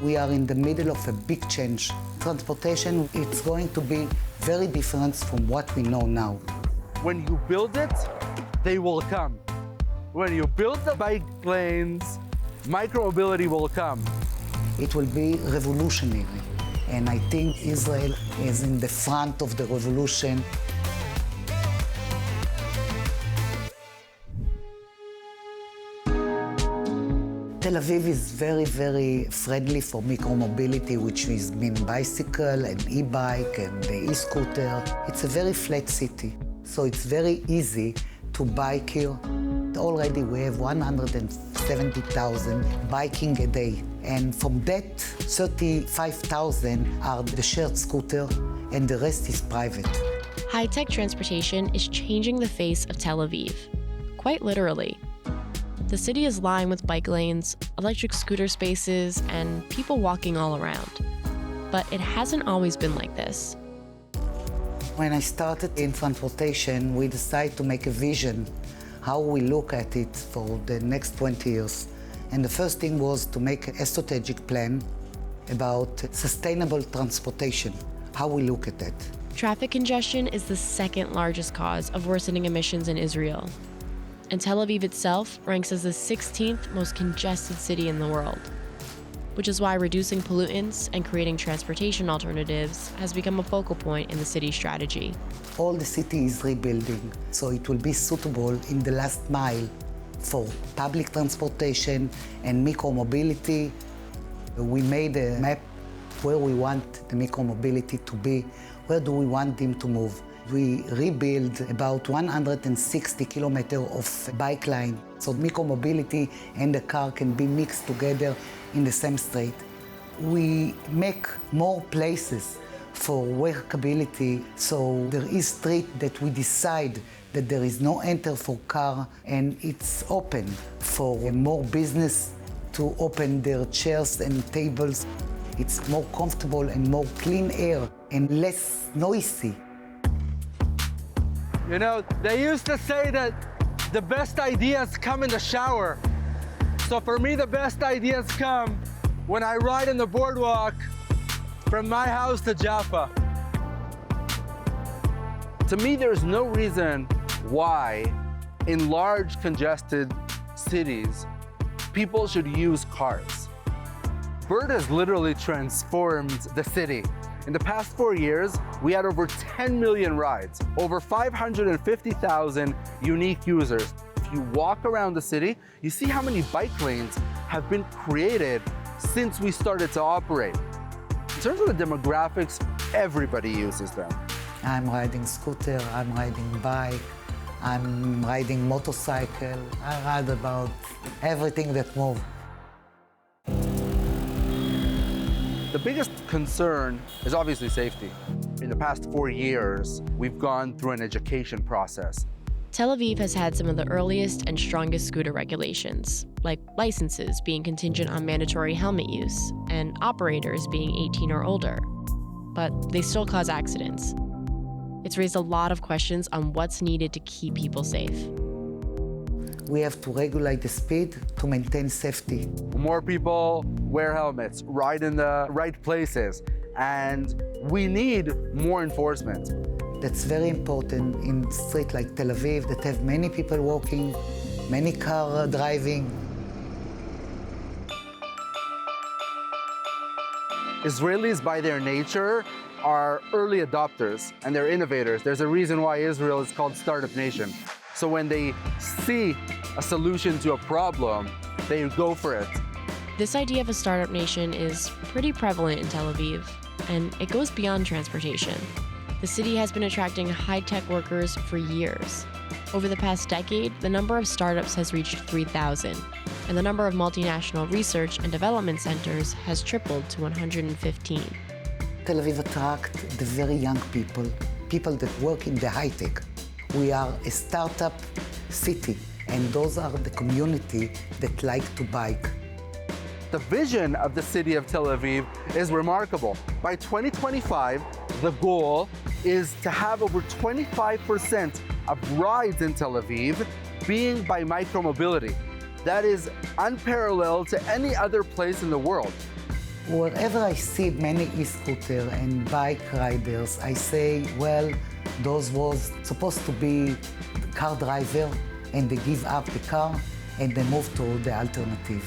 We are in the middle of a big change. Transportation, it's going to be very different from what we know now. When you build it, they will come. When you build the bike lanes, micromobility will come. It will be revolutionary. And I think Israel is in the front of the revolution. Tel Aviv is very, very friendly for micromobility, which is mean bicycle and e-bike and the e-scooter. It's a very flat city, so it's very easy to bike here. Already we have 170,000 biking a day. And from that, 35,000 are the shared scooter and the rest is private. High-tech transportation is changing the face of Tel Aviv, quite literally. The city is lined with bike lanes, electric scooter spaces, and people walking all around. But it hasn't always been like this. When I started in transportation, we decided to make a vision, how we look at it for the next 20 years. And the first thing was to make a strategic plan about sustainable transportation, how we look at that. Traffic congestion is the second largest cause of worsening emissions in Israel. And Tel Aviv itself ranks as the 16th most congested city in the world, which is why reducing pollutants and creating transportation alternatives has become a focal point in the city's strategy. All the city is rebuilding, so it will be suitable in the last mile for public transportation and micromobility. We made a map where we want the micromobility to be, where do we want them to move. We rebuild about 160 kilometers of bike line, so micromobility and the car can be mixed together in the same street. We make more places for workability, so there is street that we decide that there is no enter for car and it's open for more business to open their chairs and tables. It's more comfortable and more clean air and less noisy. You know, they used to say that the best ideas come in the shower. So for me, the best ideas come when I ride in the boardwalk from my house to Jaffa. To me, there's no reason why in large congested cities, people should use cars. Bird has literally transformed the city. In the past 4 years, we had over 10 million rides, over 550,000 unique users. If you walk around the city, you see how many bike lanes have been created since we started to operate. In terms of the demographics, everybody uses them. I'm riding scooter, I'm riding bike, I'm riding motorcycle. I ride about everything that moves. The biggest concern is obviously safety. In the past 4 years, we've gone through an education process. Tel Aviv has had some of the earliest and strongest scooter regulations, like licenses being contingent on mandatory helmet use and operators being 18 or older. But they still cause accidents. It's raised a lot of questions on what's needed to keep people safe. We have to regulate the speed to maintain safety. More people wear helmets, ride in the right places, and we need more enforcement. That's very important in streets like Tel Aviv that have many people walking, many cars driving. Israelis, by their nature, are early adopters and they're innovators. There's a reason why Israel is called Startup Nation. So when they see a solution to a problem, they go for it. This idea of a startup nation is pretty prevalent in Tel Aviv, and it goes beyond transportation. The city has been attracting high-tech workers for years. Over the past decade, the number of startups has reached 3,000, and the number of multinational research and development centers has tripled to 115. Tel Aviv attracts the very young people, people that work in the high-tech. We are a startup city, and those are the community that like to bike. The vision of the city of Tel Aviv is remarkable. By 2025, the goal is to have over 25% of rides in Tel Aviv being by micromobility. That is unparalleled to any other place in the world. Wherever I see many e-scooter and bike riders, I say, well, those was supposed to be car driver, and they give up the car and they move to the alternative.